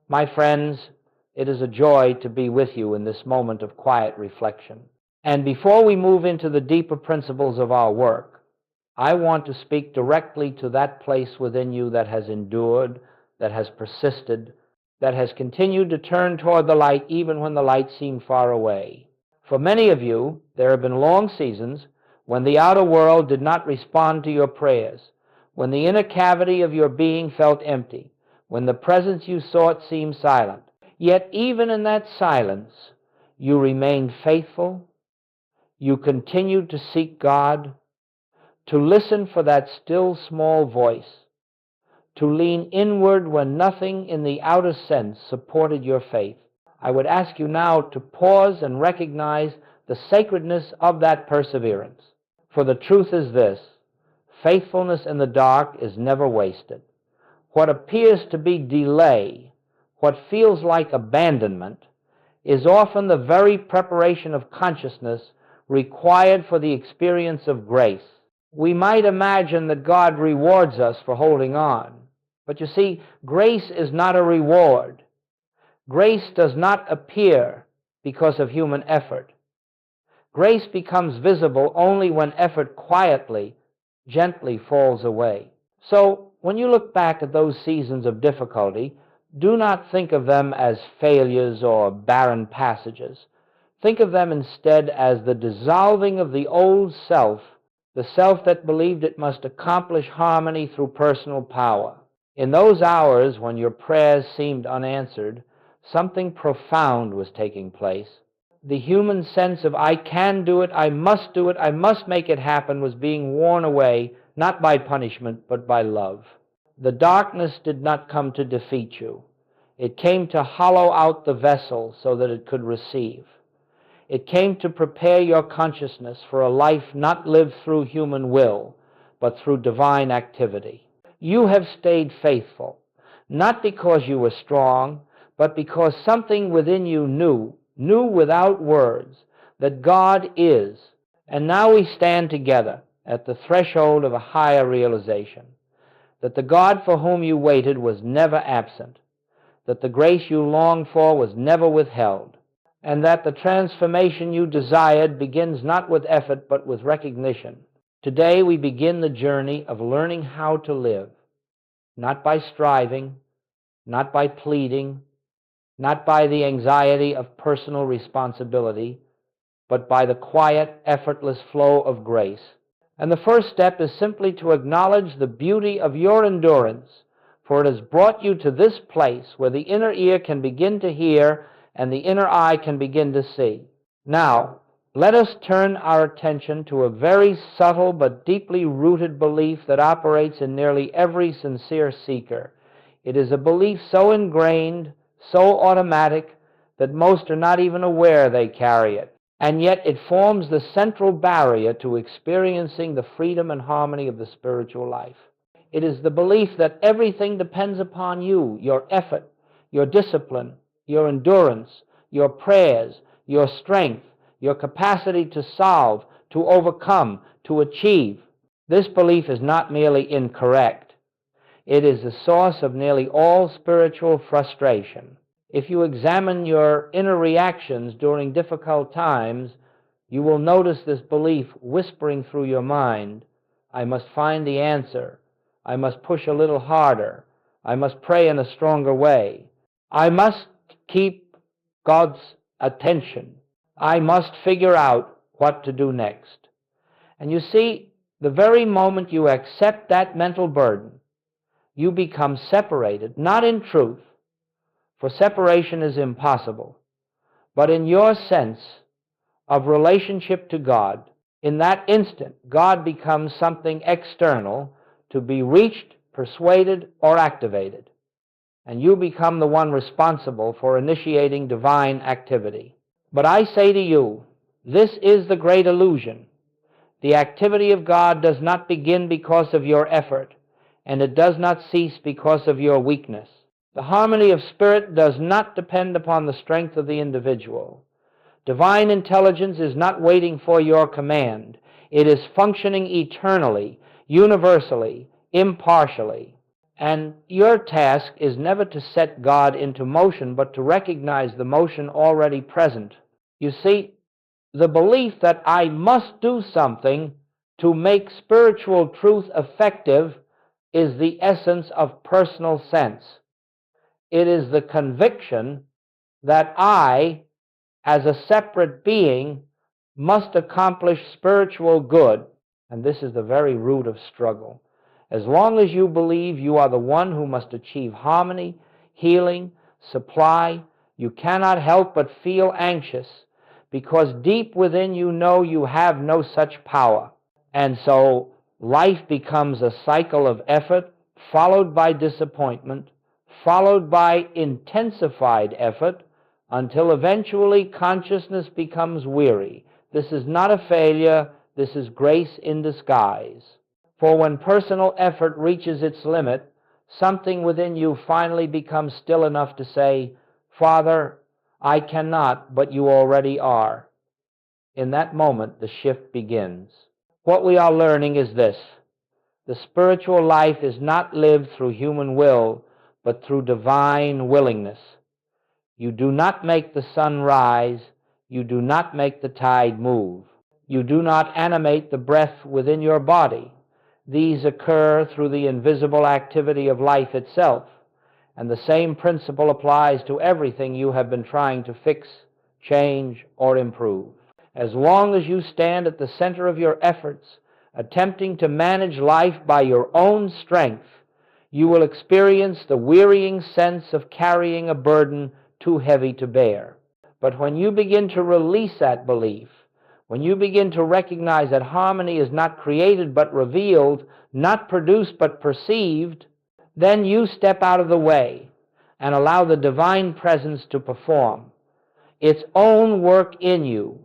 My friends, it is a joy to be with you in this moment of quiet reflection. And before we move into the deeper principles of our work, I want to speak directly to that place within you that has endured, that has persisted, that has continued to turn toward the light even when the light seemed far away. For many of you, there have been long seasons when the outer world did not respond to your prayers, when the inner cavity of your being felt empty, when the presence you sought seemed silent. Yet even in that silence, you remained faithful. You continued to seek God, to listen for that still small voice, to lean inward when nothing in the outer sense supported your faith. I would ask you now to pause and recognize the sacredness of that perseverance. For the truth is this: faithfulness in the dark is never wasted. What appears to be delay, what feels like abandonment, is often the very preparation of consciousness required for the experience of grace. We might imagine that God rewards us for holding on, but you see, grace is not a reward. Grace does not appear because of human effort. Grace becomes visible only when effort quietly, gently falls away. So, when you look back at those seasons of difficulty, do not think of them as failures or barren passages. Think of them instead as the dissolving of the old self, the self that believed it must accomplish harmony through personal power. In those hours when your prayers seemed unanswered, something profound was taking place. The human sense of I can do it, I must make it happen was being worn away, not by punishment, but by love. The darkness did not come to defeat you. It came to hollow out the vessel so that it could receive. It came to prepare your consciousness for a life not lived through human will, but through divine activity. You have stayed faithful, not because you were strong, but because something within you knew without words, that God is. And now we stand together at the threshold of a higher realization, that the God for whom you waited was never absent, that the grace you longed for was never withheld, and that the transformation you desired begins not with effort but with recognition. Today we begin the journey of learning how to live, not by striving, not by pleading, not by the anxiety of personal responsibility, but by the quiet, effortless flow of grace. And the first step is simply to acknowledge the beauty of your endurance, for it has brought you to this place where the inner ear can begin to hear and the inner eye can begin to see. Now, let us turn our attention to a very subtle but deeply rooted belief that operates in nearly every sincere seeker. It is a belief so ingrained, so automatic, that most are not even aware they carry it. And yet it forms the central barrier to experiencing the freedom and harmony of the spiritual life. It is the belief that everything depends upon you, your effort, your discipline, your endurance, your prayers, your strength, your capacity to solve, to overcome, to achieve. This belief is not merely incorrect. It is the source of nearly all spiritual frustration. If you examine your inner reactions during difficult times, you will notice this belief whispering through your mind: I must find the answer. I must push a little harder. I must pray in a stronger way. I must keep God's attention. I must figure out what to do next. And you see, the very moment you accept that mental burden, you become separated, not in truth, for separation is impossible, but in your sense of relationship to God. In that instant, God becomes something external to be reached, persuaded, or activated, and you become the one responsible for initiating divine activity. But I say to you, this is the great illusion. The activity of God does not begin because of your effort, and it does not cease because of your weakness. The harmony of spirit does not depend upon the strength of the individual. Divine intelligence is not waiting for your command. It is functioning eternally, universally, impartially. And your task is never to set God into motion, but to recognize the motion already present. You see, the belief that I must do something to make spiritual truth effective is the essence of personal sense. It is the conviction that I, as a separate being, must accomplish spiritual good. And this is the very root of struggle. As long as you believe you are the one who must achieve harmony, healing, supply, you cannot help but feel anxious, because deep within you know you have no such power. And so life becomes a cycle of effort, followed by disappointment, followed by intensified effort, until eventually consciousness becomes weary. This is not a failure, this is grace in disguise. For when personal effort reaches its limit, something within you finally becomes still enough to say, Father, I cannot, but you already are. In that moment, the shift begins. What we are learning is this: the spiritual life is not lived through human will, but through divine willingness. You do not make the sun rise, you do not make the tide move, you do not animate the breath within your body. These occur through the invisible activity of life itself, and the same principle applies to everything you have been trying to fix, change, or improve. As long as you stand at the center of your efforts, attempting to manage life by your own strength, you will experience the wearying sense of carrying a burden too heavy to bear. But when you begin to release that belief, when you begin to recognize that harmony is not created but revealed, not produced but perceived, then you step out of the way and allow the divine presence to perform its own work in you,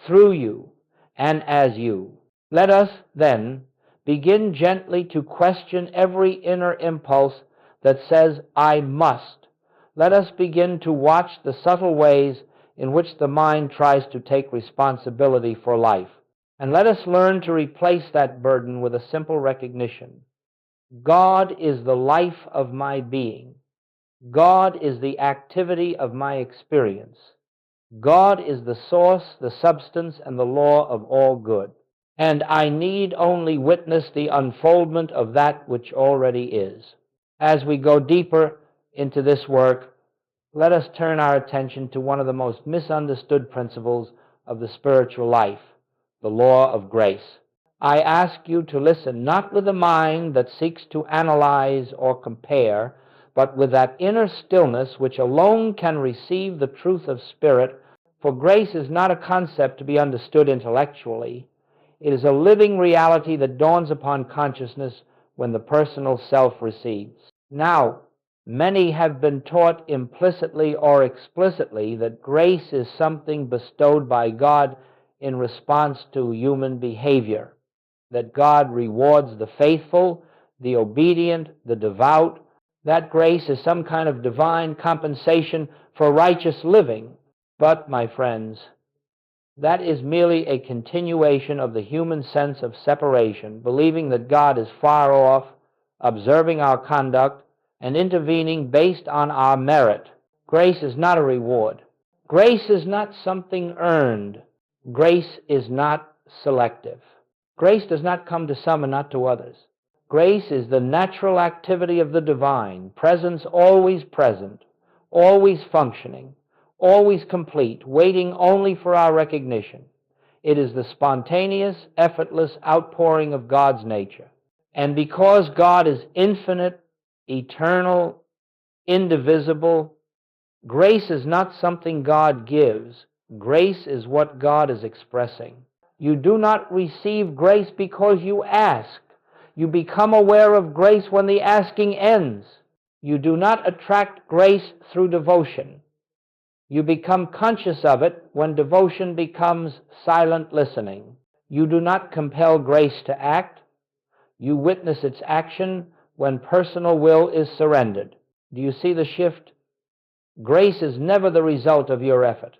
through you, and as you. Let us, then, begin gently to question every inner impulse that says, I must. Let us begin to watch the subtle ways in which the mind tries to take responsibility for life. And let us learn to replace that burden with a simple recognition. God is the life of my being. God is the activity of my experience. God is the source, the substance, and the law of all good. And I need only witness the unfoldment of that which already is. As we go deeper into this work, let us turn our attention to one of the most misunderstood principles of the spiritual life, the law of grace. I ask you to listen not with a mind that seeks to analyze or compare, but with that inner stillness which alone can receive the truth of spirit, for grace is not a concept to be understood intellectually. It is a living reality that dawns upon consciousness when the personal self recedes. Now, many have been taught implicitly or explicitly that grace is something bestowed by God in response to human behavior, that God rewards the faithful, the obedient, the devout, that grace is some kind of divine compensation for righteous living. But, my friends, that is merely a continuation of the human sense of separation, believing that God is far off, observing our conduct, and intervening based on our merit. Grace is not a reward. Grace is not something earned. Grace is not selective. Grace does not come to some and not to others. Grace is the natural activity of the divine, presence always present, always functioning, always complete, waiting only for our recognition. It is the spontaneous, effortless outpouring of God's nature. And because God is infinite, eternal, indivisible, grace is not something God gives. Grace is what God is expressing. You do not receive grace because you ask. You become aware of grace when the asking ends. You do not attract grace through devotion. You become conscious of it when devotion becomes silent listening. You do not compel grace to act. You witness its action when personal will is surrendered. Do you see the shift? Grace is never the result of your effort.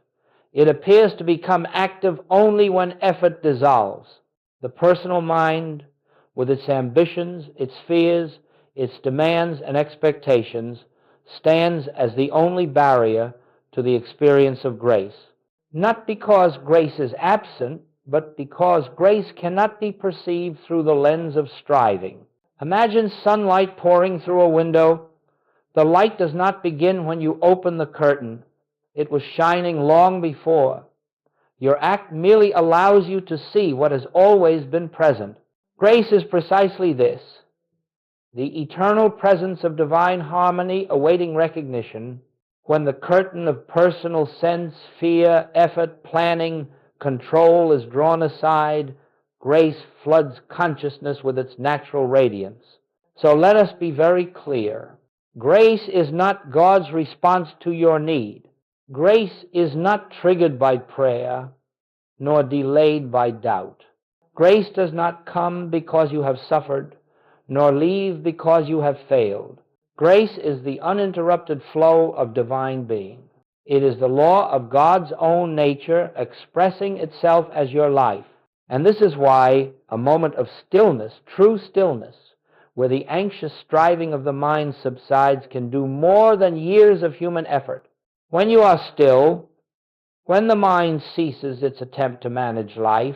It appears to become active only when effort dissolves. The personal mind, with its ambitions, its fears, its demands and expectations, stands as the only barrier to the experience of grace. Not because grace is absent, but because grace cannot be perceived through the lens of striving. Imagine sunlight pouring through a window. The light does not begin when you open the curtain. It was shining long before. Your act merely allows you to see what has always been present. Grace is precisely this: the eternal presence of divine harmony awaiting recognition. When the curtain of personal sense, fear, effort, planning, control is drawn aside, grace floods consciousness with its natural radiance. So let us be very clear. Grace is not God's response to your need. Grace is not triggered by prayer, nor delayed by doubt. Grace does not come because you have suffered, nor leave because you have failed. Grace is the uninterrupted flow of divine being. It is the law of God's own nature expressing itself as your life. And this is why a moment of stillness, true stillness, where the anxious striving of the mind subsides, can do more than years of human effort. When you are still, when the mind ceases its attempt to manage life,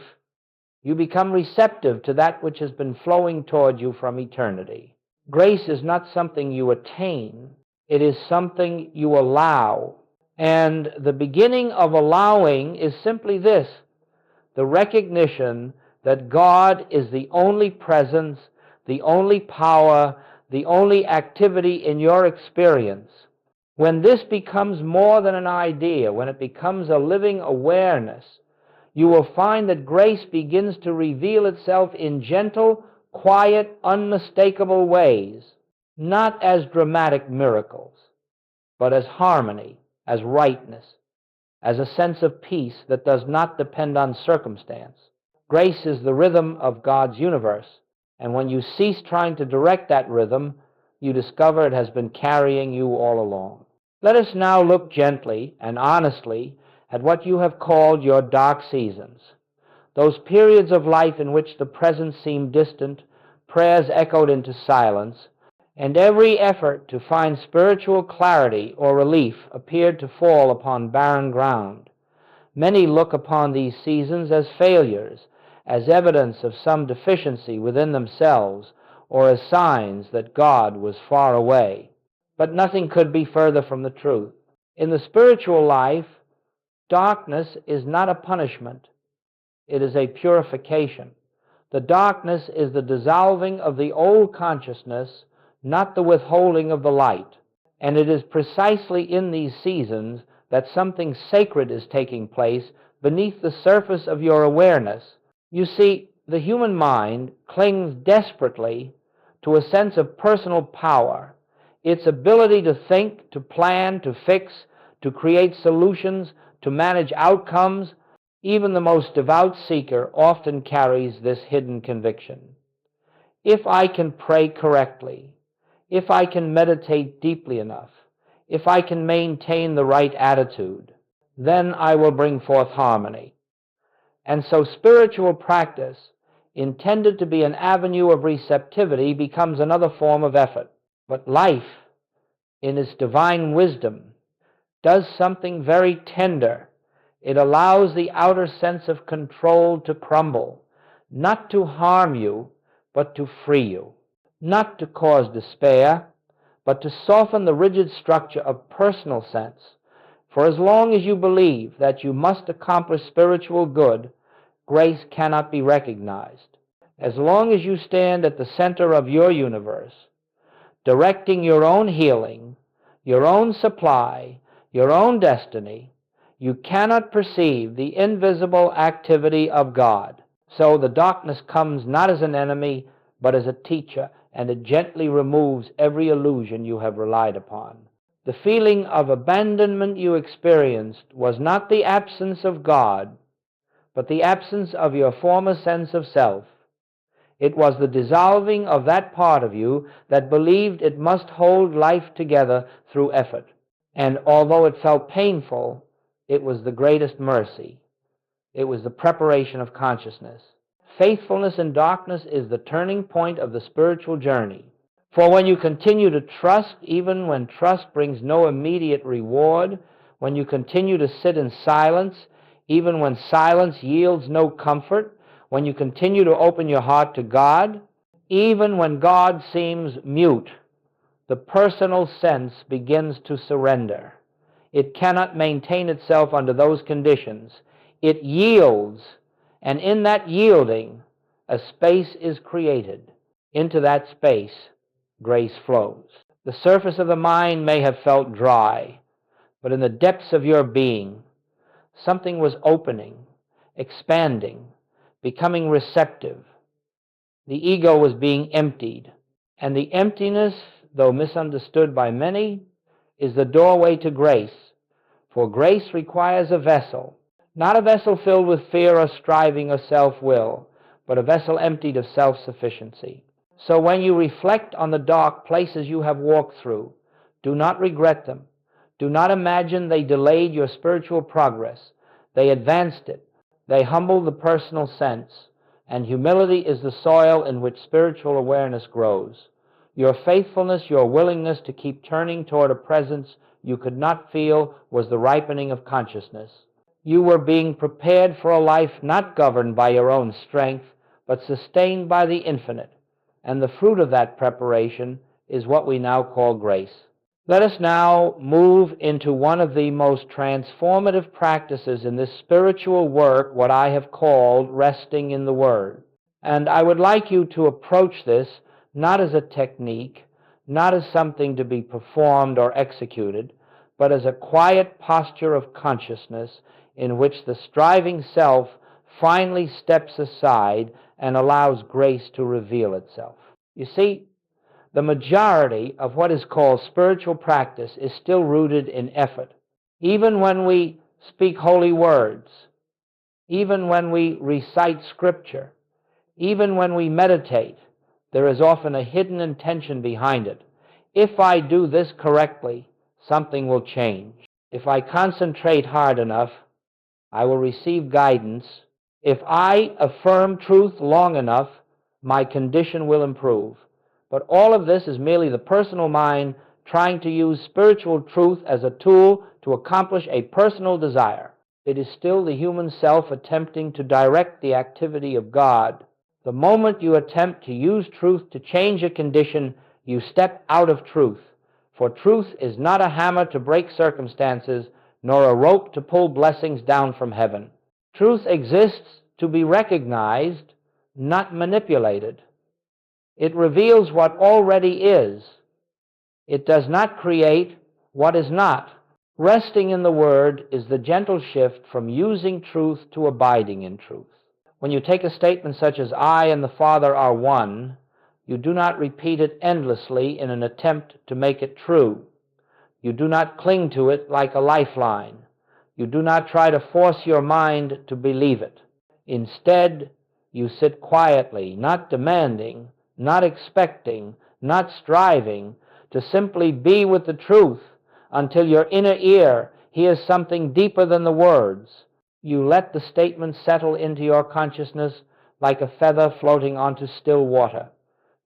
you become receptive to that which has been flowing toward you from eternity. Grace is not something you attain, it is something you allow. And the beginning of allowing is simply this: the recognition that God is the only presence, the only power, the only activity in your experience. When this becomes more than an idea, when it becomes a living awareness, you will find that grace begins to reveal itself in gentle, quiet, unmistakable ways, not as dramatic miracles, but as harmony, as rightness, as a sense of peace that does not depend on circumstance. Grace is the rhythm of God's universe, and when you cease trying to direct that rhythm, you discover it has been carrying you all along. Let us now look gently and honestly at what you have called your dark seasons, those periods of life in which the present seemed distant, prayers echoed into silence, and every effort to find spiritual clarity or relief appeared to fall upon barren ground. Many look upon these seasons as failures, as evidence of some deficiency within themselves, or as signs that God was far away. But nothing could be further from the truth. In the spiritual life, darkness is not a punishment. It is a purification. The darkness is the dissolving of the old consciousness, not the withholding of the light. And it is precisely in these seasons that something sacred is taking place beneath the surface of your awareness. You see, the human mind clings desperately to a sense of personal power, its ability to think, to plan, to fix, to create solutions, to manage outcomes. Even the most devout seeker often carries this hidden conviction. If I can pray correctly, if I can meditate deeply enough, if I can maintain the right attitude, then I will bring forth harmony. And so spiritual practice, intended to be an avenue of receptivity, becomes another form of effort. But life, in its divine wisdom, does something very tender. It allows the outer sense of control to crumble, not to harm you, but to free you, not to cause despair, but to soften the rigid structure of personal sense. For as long as you believe that you must accomplish spiritual good, grace cannot be recognized. As long as you stand at the center of your universe, directing your own healing, your own supply, your own destiny, you cannot perceive the invisible activity of God. So the darkness comes not as an enemy, but as a teacher, and it gently removes every illusion you have relied upon. The feeling of abandonment you experienced was not the absence of God, but the absence of your former sense of self. It was the dissolving of that part of you that believed it must hold life together through effort. And although it felt painful, it was the greatest mercy. It was the preparation of consciousness. Faithfulness in darkness is the turning point of the spiritual journey. For when you continue to trust, even when trust brings no immediate reward, when you continue to sit in silence, even when silence yields no comfort, when you continue to open your heart to God, even when God seems mute, the personal sense begins to surrender. It cannot maintain itself under those conditions. It yields, and in that yielding, a space is created. Into that space, grace flows. The surface of the mind may have felt dry, but in the depths of your being, something was opening, expanding, becoming receptive. The ego was being emptied, and the emptiness, though misunderstood by many, is the doorway to grace. For grace requires a vessel, not a vessel filled with fear or striving or self-will, but a vessel emptied of self-sufficiency. So when you reflect on the dark places you have walked through, do not regret them. Do not imagine they delayed your spiritual progress. They advanced it. They humbled the personal sense, and humility is the soil in which spiritual awareness grows. Your faithfulness, your willingness to keep turning toward a presence you could not feel was the ripening of consciousness. You were being prepared for a life not governed by your own strength, but sustained by the infinite, and the fruit of that preparation is what we now call grace. Let us now move into one of the most transformative practices in this spiritual work, what I have called resting in the Word. And I would like you to approach this not as a technique, not as something to be performed or executed, but as a quiet posture of consciousness in which the striving self finally steps aside and allows grace to reveal itself. You see, the majority of what is called spiritual practice is still rooted in effort. Even when we speak holy words, even when we recite scripture, even when we meditate, there is often a hidden intention behind it. If I do this correctly, something will change. If I concentrate hard enough, I will receive guidance. If I affirm truth long enough, my condition will improve. But all of this is merely the personal mind trying to use spiritual truth as a tool to accomplish a personal desire. It is still the human self attempting to direct the activity of God. The moment you attempt to use truth to change a condition, you step out of truth. For truth is not a hammer to break circumstances, nor a rope to pull blessings down from heaven. Truth exists to be recognized, not manipulated. It reveals what already is. It does not create what is not. Resting in the Word is the gentle shift from using truth to abiding in truth. When you take a statement such as, I and the Father are one, you do not repeat it endlessly in an attempt to make it true. You do not cling to it like a lifeline. You do not try to force your mind to believe it. Instead, you sit quietly, not demanding, not expecting, not striving, to simply be with the truth until your inner ear hears something deeper than the words. You let the statement settle into your consciousness like a feather floating onto still water.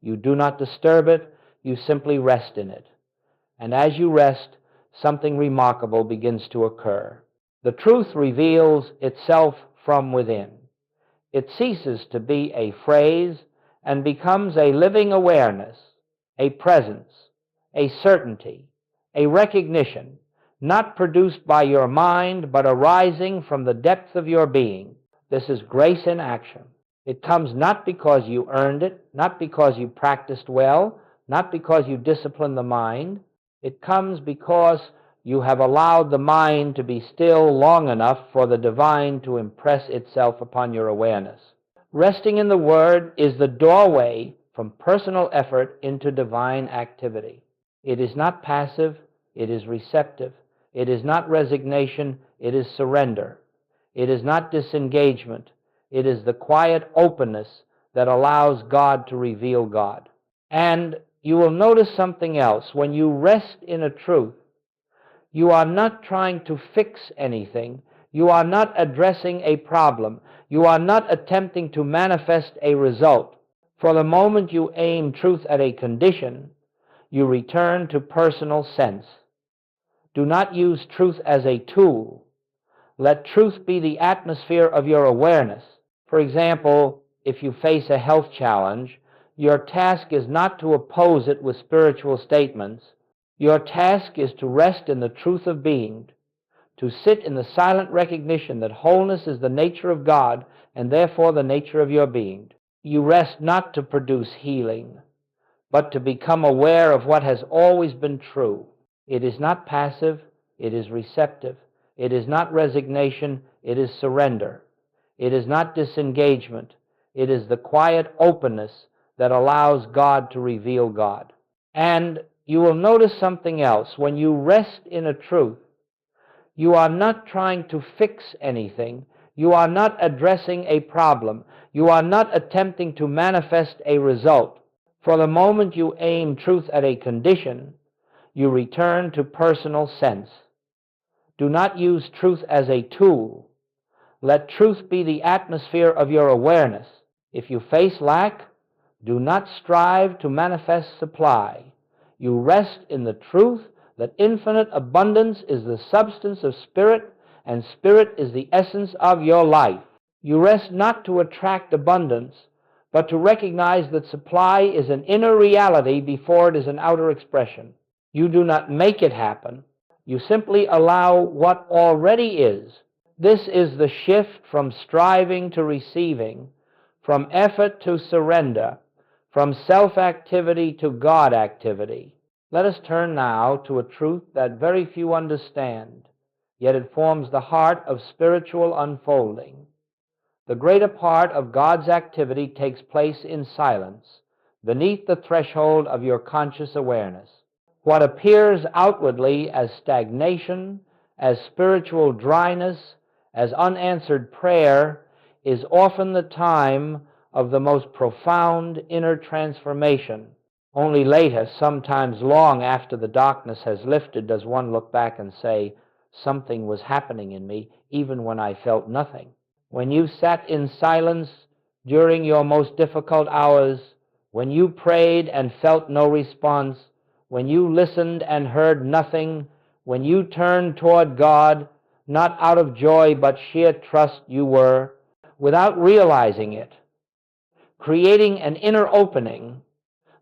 You do not disturb it, you simply rest in it. And as you rest, something remarkable begins to occur. The truth reveals itself from within. It ceases to be a phrase and becomes a living awareness, a presence, a certainty, a recognition, not produced by your mind, but arising from the depth of your being. This is grace in action. It comes not because you earned it, not because you practiced well, not because you disciplined the mind. It comes because you have allowed the mind to be still long enough for the divine to impress itself upon your awareness. Resting in the Word is the doorway from personal effort into divine activity. It is not passive, it is receptive. It is not resignation, it is surrender. It is not disengagement, it is the quiet openness that allows God to reveal God. And you will notice something else. When you rest in a truth, you are not trying to fix anything. You are not addressing a problem. You are not attempting to manifest a result. For the moment you aim truth at a condition, you return to personal sense. Do not use truth as a tool. Let truth be the atmosphere of your awareness. For example, if you face a health challenge, your task is not to oppose it with spiritual statements. Your task is to rest in the truth of being, to sit in the silent recognition that wholeness is the nature of God and therefore the nature of your being. You rest not to produce healing, but to become aware of what has always been true. It is not passive, it is receptive. It is not resignation, it is surrender. It is not disengagement, it is the quiet openness that allows God to reveal God. And you will notice something else. When you rest in a truth, you are not trying to fix anything. You are not addressing a problem. You are not attempting to manifest a result. For the moment you aim truth at a condition, you return to personal sense. Do not use truth as a tool. Let truth be the atmosphere of your awareness. If you face lack, do not strive to manifest supply. You rest in the truth that infinite abundance is the substance of spirit, and spirit is the essence of your life. You rest not to attract abundance, but to recognize that supply is an inner reality before it is an outer expression. You do not make it happen. You simply allow what already is. This is the shift from striving to receiving, from effort to surrender, from self-activity to God-activity. Let us turn now to a truth that very few understand, yet it forms the heart of spiritual unfolding. The greater part of God's activity takes place in silence, beneath the threshold of your conscious awareness. What appears outwardly as stagnation, as spiritual dryness, as unanswered prayer, is often the time of the most profound inner transformation. Only later, sometimes long after the darkness has lifted, does one look back and say, something was happening in me, even when I felt nothing. When you sat in silence during your most difficult hours, when you prayed and felt no response, when you listened and heard nothing, when you turned toward God, not out of joy but sheer trust you were, without realizing it, creating an inner opening,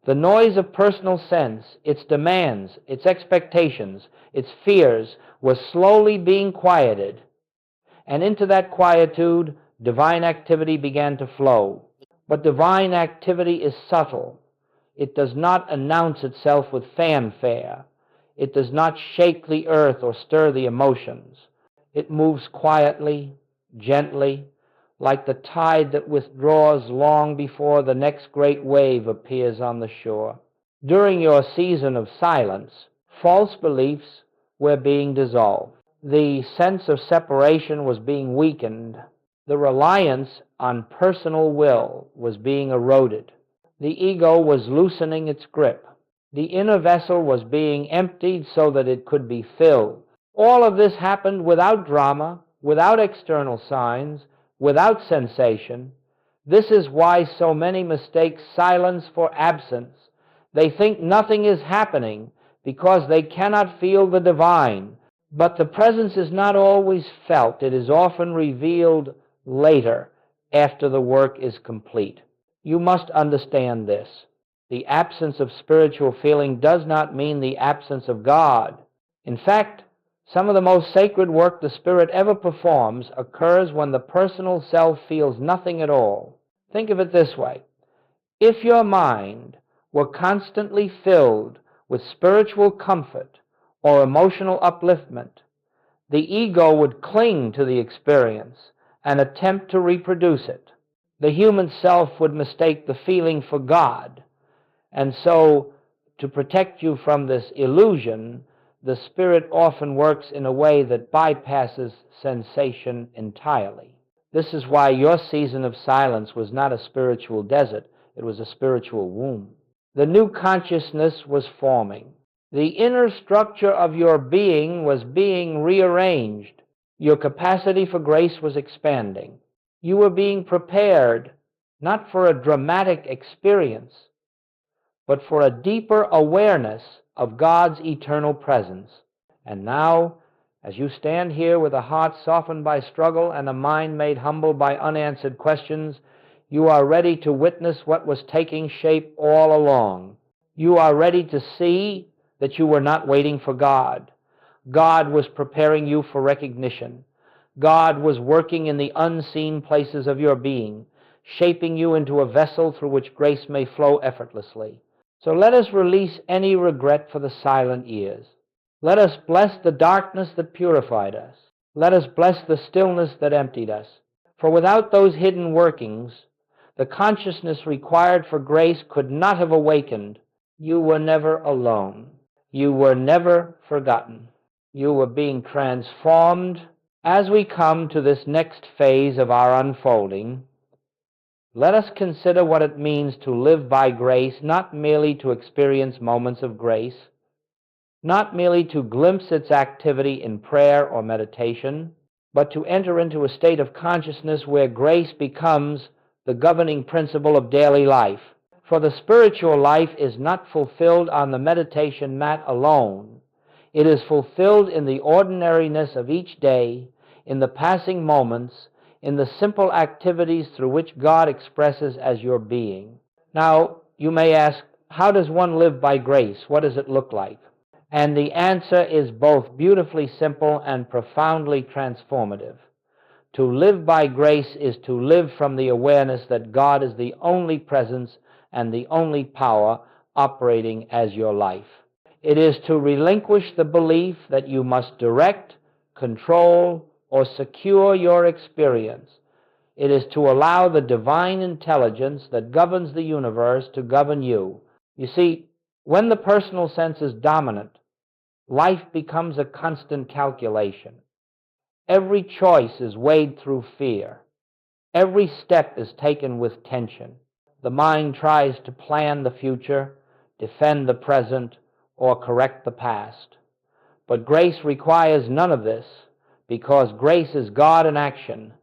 the noise of personal sense, its demands, its expectations, its fears, was slowly being quieted. And into that quietude, divine activity began to flow. But divine activity is subtle. It does not announce itself with fanfare. It does not shake the earth or stir the emotions. It moves quietly, gently, like the tide that withdraws long before the next great wave appears on the shore. During your season of silence, false beliefs were being dissolved. The sense of separation was being weakened. The reliance on personal will was being eroded. The ego was loosening its grip. The inner vessel was being emptied so that it could be filled. All of this happened without drama, without external signs, without sensation. This is why so many mistake silence for absence. They think nothing is happening because they cannot feel the divine. But the presence is not always felt. It is often revealed later, after the work is complete. You must understand this. The absence of spiritual feeling does not mean the absence of God. In fact, some of the most sacred work the Spirit ever performs occurs when the personal self feels nothing at all. Think of it this way. If your mind were constantly filled with spiritual comfort or emotional upliftment, the ego would cling to the experience and attempt to reproduce it. The human self would mistake the feeling for God, and so to protect you from this illusion, the Spirit often works in a way that bypasses sensation entirely. This is why your season of silence was not a spiritual desert, it was a spiritual womb. The new consciousness was forming. The inner structure of your being was being rearranged. Your capacity for grace was expanding. You were being prepared not for a dramatic experience, but for a deeper awareness of God's eternal presence. And now, as you stand here with a heart softened by struggle and a mind made humble by unanswered questions, you are ready to witness what was taking shape all along. You are ready to see that you were not waiting for God. God was preparing you for recognition. God was working in the unseen places of your being, shaping you into a vessel through which grace may flow effortlessly. So let us release any regret for the silent years. Let us bless the darkness that purified us. Let us bless the stillness that emptied us. For without those hidden workings, the consciousness required for grace could not have awakened. You were never alone. You were never forgotten. You were being transformed. As we come to this next phase of our unfolding, let us consider what it means to live by grace, not merely to experience moments of grace, not merely to glimpse its activity in prayer or meditation, but to enter into a state of consciousness where grace becomes the governing principle of daily life. For the spiritual life is not fulfilled on the meditation mat alone. It is fulfilled in the ordinariness of each day, in the passing moments, in the simple activities through which God expresses as your being. Now, you may ask, how does one live by grace? What does it look like? And the answer is both beautifully simple and profoundly transformative. To live by grace is to live from the awareness that God is the only presence and the only power operating as your life. It is to relinquish the belief that you must direct, control, or secure your experience. It is to allow the divine intelligence that governs the universe to govern you. You see, when the personal sense is dominant, life becomes a constant calculation. Every choice is weighed through fear. Every step is taken with tension. The mind tries to plan the future, defend the present, or correct the past. But grace requires none of this, because grace is God in action,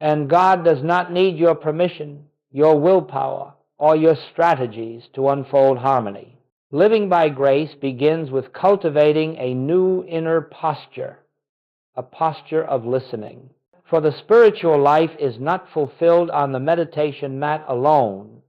and God does not need your permission, your willpower, or your strategies to unfold harmony. Living by grace begins with cultivating a new inner posture, a posture of listening. For the spiritual life is not fulfilled on the meditation mat alone.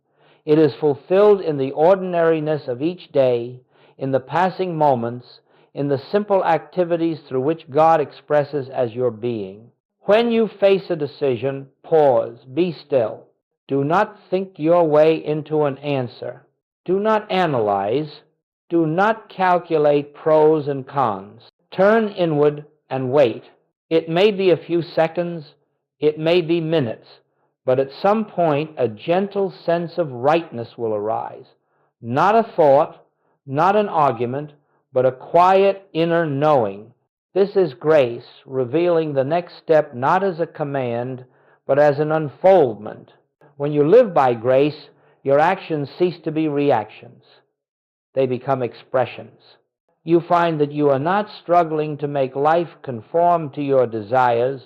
It is fulfilled in the ordinariness of each day, in the passing moments, in the simple activities through which God expresses as your being. When you face a decision, pause, be still. Do not think your way into an answer. Do not analyze. Do not calculate pros and cons. Turn inward and wait. It may be a few seconds, it may be minutes, but at some point a gentle sense of rightness will arise. Not a thought, not an argument, but a quiet inner knowing. This is grace, revealing the next step not as a command, but as an unfoldment. When you live by grace, your actions cease to be reactions. They become expressions. You find that you are not struggling to make life conform to your desires.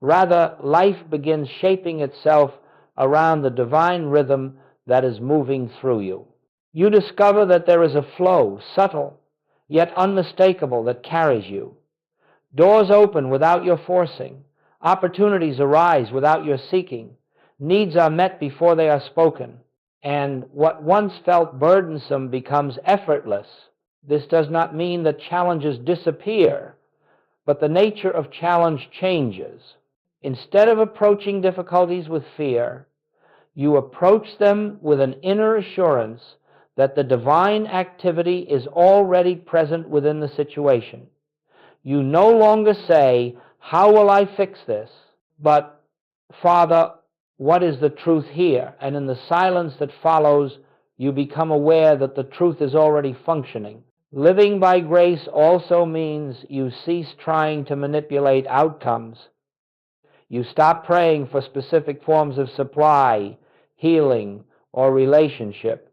Rather, life begins shaping itself around the divine rhythm that is moving through you. You discover that there is a flow, subtle, yet unmistakable, that carries you. Doors open without your forcing. Opportunities arise without your seeking. Needs are met before they are spoken. And what once felt burdensome becomes effortless. This does not mean that challenges disappear, but the nature of challenge changes. Instead of approaching difficulties with fear, you approach them with an inner assurance that the divine activity is already present within the situation. You no longer say, "How will I fix this?" but, "Father, what is the truth here?" And in the silence that follows, you become aware that the truth is already functioning. Living by grace also means you cease trying to manipulate outcomes. You stop praying for specific forms of supply, healing, or relationship.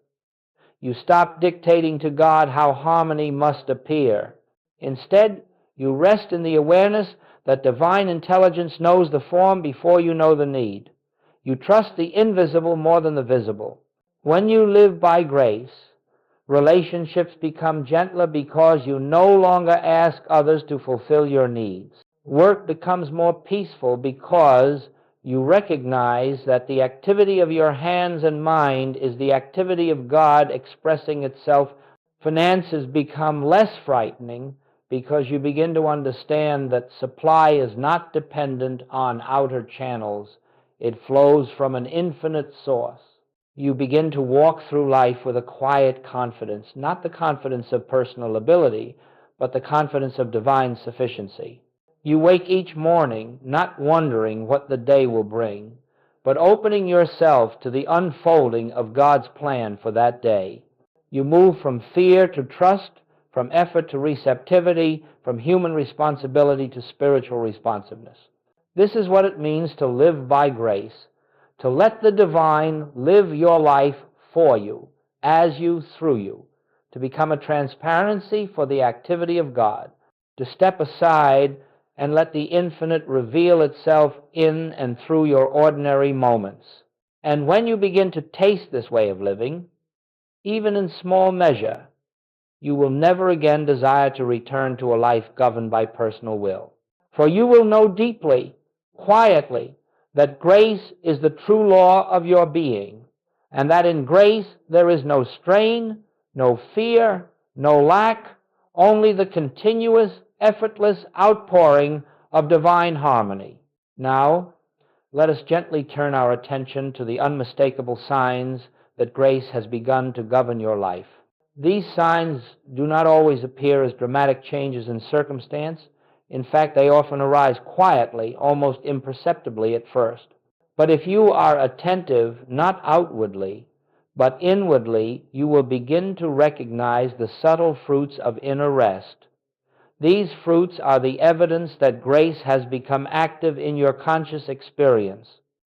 You stop dictating to God how harmony must appear. Instead, you rest in the awareness that divine intelligence knows the form before you know the need. You trust the invisible more than the visible. When you live by grace, relationships become gentler because you no longer ask others to fulfill your needs. Work becomes more peaceful because you recognize that the activity of your hands and mind is the activity of God expressing itself. Finances become less frightening because you begin to understand that supply is not dependent on outer channels. It flows from an infinite source. You begin to walk through life with a quiet confidence, not the confidence of personal ability, but the confidence of divine sufficiency. You wake each morning not wondering what the day will bring, but opening yourself to the unfolding of God's plan for that day. You move from fear to trust, from effort to receptivity, from human responsibility to spiritual responsiveness. This is what it means to live by grace, to let the divine live your life for you, as you, through you, to become a transparency for the activity of God, to step aside and let the infinite reveal itself in and through your ordinary moments. And when you begin to taste this way of living, even in small measure, you will never again desire to return to a life governed by personal will. For you will know deeply, quietly, that grace is the true law of your being, and that in grace there is no strain, no fear, no lack, only the continuous, effortless outpouring of divine harmony. Now, let us gently turn our attention to the unmistakable signs that grace has begun to govern your life. These signs do not always appear as dramatic changes in circumstance. In fact, they often arise quietly, almost imperceptibly at first. But if you are attentive, not outwardly, but inwardly, you will begin to recognize the subtle fruits of inner rest. These fruits are the evidence that grace has become active in your conscious experience.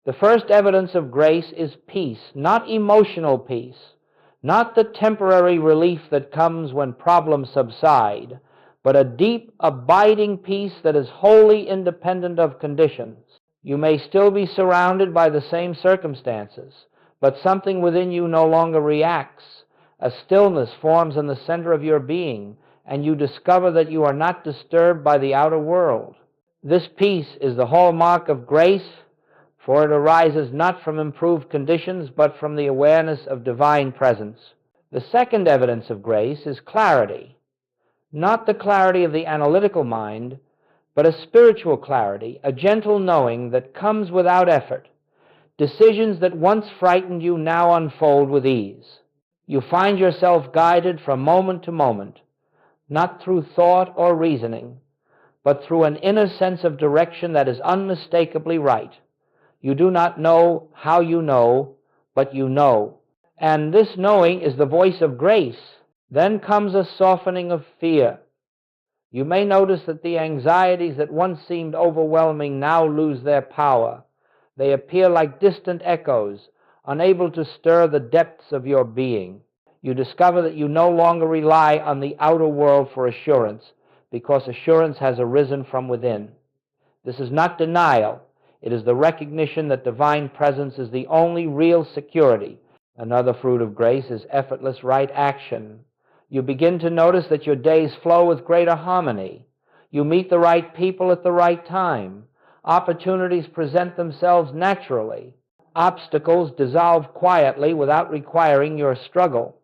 The first evidence of grace is peace, not emotional peace, not the temporary relief that comes when problems subside, but a deep, abiding peace that is wholly independent of conditions. You may still be surrounded by the same circumstances, but something within you no longer reacts. A stillness forms in the center of your being, and you discover that you are not disturbed by the outer world. This peace is the hallmark of grace, for it arises not from improved conditions, but from the awareness of divine presence. The second evidence of grace is clarity, not the clarity of the analytical mind, but a spiritual clarity, a gentle knowing that comes without effort. Decisions that once frightened you now unfold with ease. You find yourself guided from moment to moment, not through thought or reasoning, but through an inner sense of direction that is unmistakably right. You do not know how you know, but you know. And this knowing is the voice of grace. Then comes a softening of fear. You may notice that the anxieties that once seemed overwhelming now lose their power. They appear like distant echoes, unable to stir the depths of your being. You discover that you no longer rely on the outer world for assurance, because assurance has arisen from within. This is not denial. It is the recognition that divine presence is the only real security. Another fruit of grace is effortless right action. You begin to notice that your days flow with greater harmony. You meet the right people at the right time. Opportunities present themselves naturally. Obstacles dissolve quietly without requiring your struggle.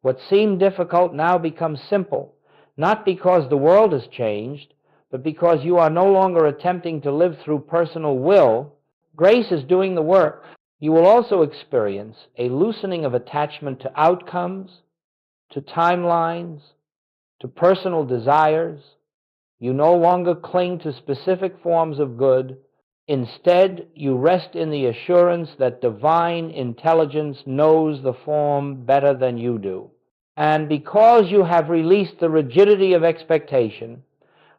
What seemed difficult now becomes simple, not because the world has changed, but because you are no longer attempting to live through personal will. Grace is doing the work. You will also experience a loosening of attachment to outcomes, to timelines, to personal desires. You no longer cling to specific forms of good. Instead, you rest in the assurance that divine intelligence knows the form better than you do. And because you have released the rigidity of expectation,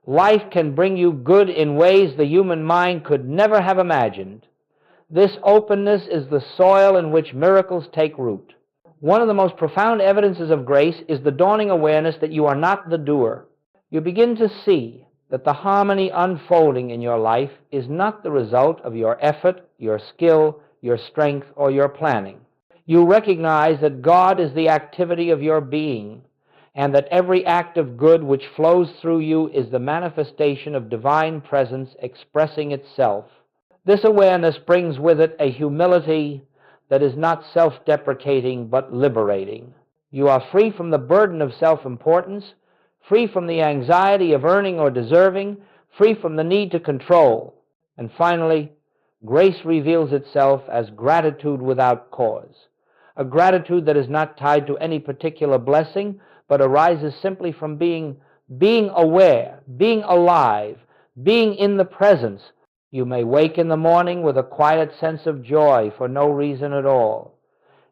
life can bring you good in ways the human mind could never have imagined. This openness is the soil in which miracles take root. One of the most profound evidences of grace is the dawning awareness that you are not the doer. You begin to see that the harmony unfolding in your life is not the result of your effort, your skill, your strength, or your planning. You recognize that God is the activity of your being, and that every act of good which flows through you is the manifestation of divine presence expressing itself. This awareness brings with it a humility that is not self-deprecating but liberating. You are free from the burden of self-importance, free from the anxiety of earning or deserving, free from the need to control. And finally, grace reveals itself as gratitude without cause, a gratitude that is not tied to any particular blessing, but arises simply from being aware, being alive, being in the presence. You may wake in the morning with a quiet sense of joy for no reason at all.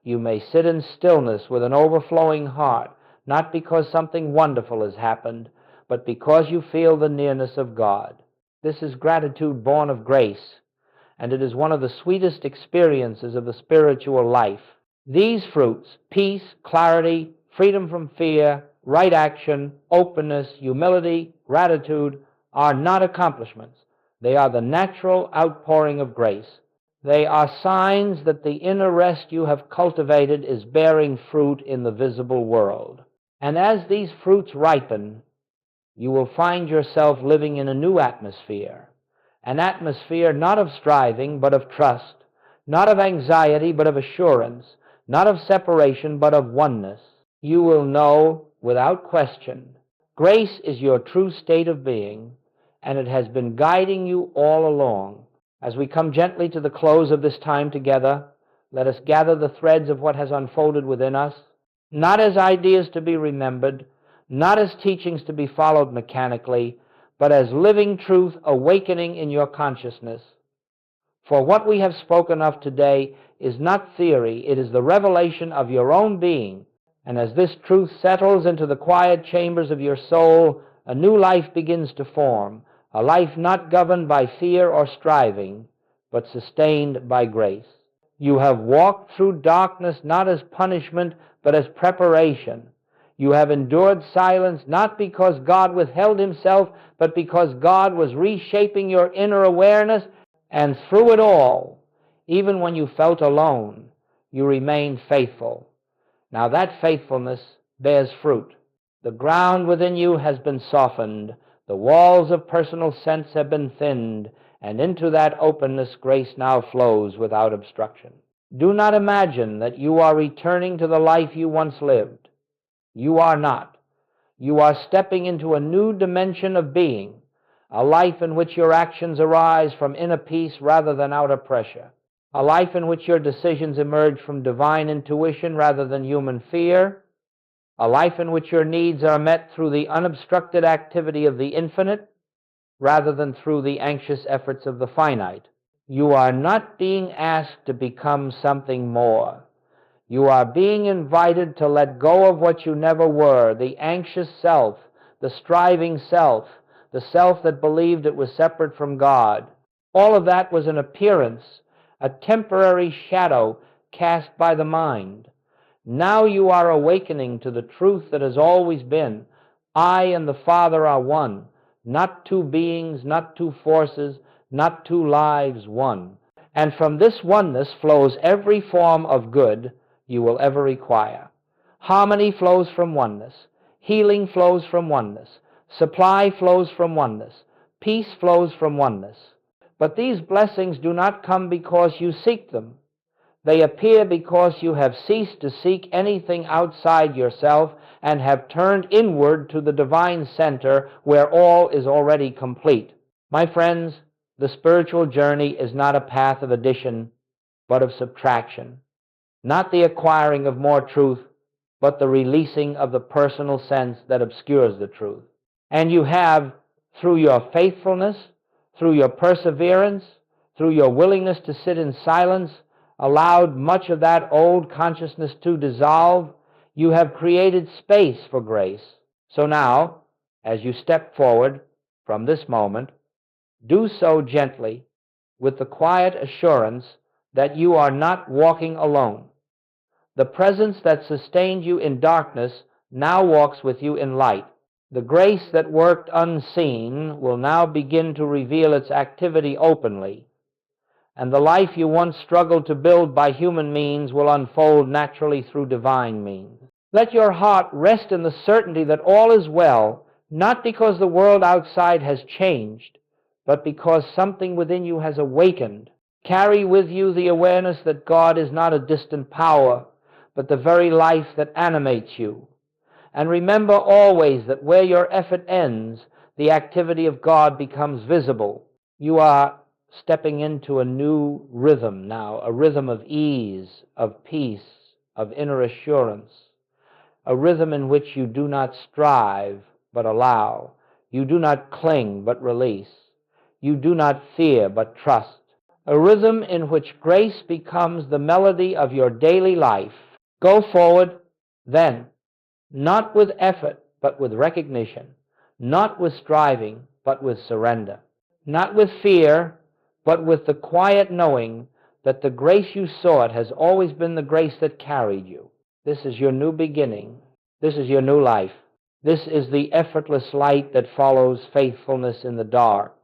You may sit in stillness with an overflowing heart, not because something wonderful has happened, but because you feel the nearness of God. This is gratitude born of grace, and it is one of the sweetest experiences of the spiritual life. These fruits, peace, clarity, freedom from fear, right action, openness, humility, gratitude, are not accomplishments. They are the natural outpouring of grace. They are signs that the inner rest you have cultivated is bearing fruit in the visible world. And as these fruits ripen, you will find yourself living in a new atmosphere, an atmosphere not of striving, but of trust, not of anxiety, but of assurance, not of separation, but of oneness. You will know without question, grace is your true state of being, and it has been guiding you all along. As we come gently to the close of this time together, let us gather the threads of what has unfolded within us, not as ideas to be remembered, not as teachings to be followed mechanically, but as living truth awakening in your consciousness. For what we have spoken of today is not theory, it is the revelation of your own being. And as this truth settles into the quiet chambers of your soul, a new life begins to form, a life not governed by fear or striving, but sustained by grace. You have walked through darkness not as punishment, but as preparation. You have endured silence not because God withheld himself, but because God was reshaping your inner awareness, and through it all, even when you felt alone, you remained faithful. Now that faithfulness bears fruit. The ground within you has been softened, the walls of personal sense have been thinned, and into that openness grace now flows without obstruction. Do not imagine that you are returning to the life you once lived. You are not. You are stepping into a new dimension of being, a life in which your actions arise from inner peace rather than outer pressure, a life in which your decisions emerge from divine intuition rather than human fear, a life in which your needs are met through the unobstructed activity of the infinite rather than through the anxious efforts of the finite. You are not being asked to become something more. You are being invited to let go of what you never were, the anxious self, the striving self, the self that believed it was separate from God. All of that was an appearance, a temporary shadow cast by the mind. Now you are awakening to the truth that has always been. I and the Father are one, not two beings, not two forces, not two lives, one. And from this oneness flows every form of good you will ever require. Harmony flows from oneness. Healing flows from oneness. Supply flows from oneness. Peace flows from oneness. But these blessings do not come because you seek them. They appear because you have ceased to seek anything outside yourself and have turned inward to the divine center where all is already complete. My friends, the spiritual journey is not a path of addition, but of subtraction. Not the acquiring of more truth, but the releasing of the personal sense that obscures the truth. And you have, through your faithfulness, through your perseverance, through your willingness to sit in silence, allowed much of that old consciousness to dissolve. You have created space for grace. So now, as you step forward from this moment, do so gently with the quiet assurance that you are not walking alone. The presence that sustained you in darkness now walks with you in light. The grace that worked unseen will now begin to reveal its activity openly. and the life you once struggled to build by human means will unfold naturally through divine means. Let your heart rest in the certainty that all is well, not because the world outside has changed, but because something within you has awakened. Carry with you the awareness that God is not a distant power, but the very life that animates you. And remember always that where your effort ends, the activity of God becomes visible. You are stepping into a new rhythm now, a rhythm of ease, of peace, of inner assurance, a rhythm in which you do not strive but allow, you do not cling but release, you do not fear but trust, a rhythm in which grace becomes the melody of your daily life. Go forward, then, not with effort, but with recognition, not with striving, but with surrender, not with fear, but with the quiet knowing that the grace you sought has always been the grace that carried you. This is your new beginning. This is your new life. This is the effortless light that follows faithfulness in the dark.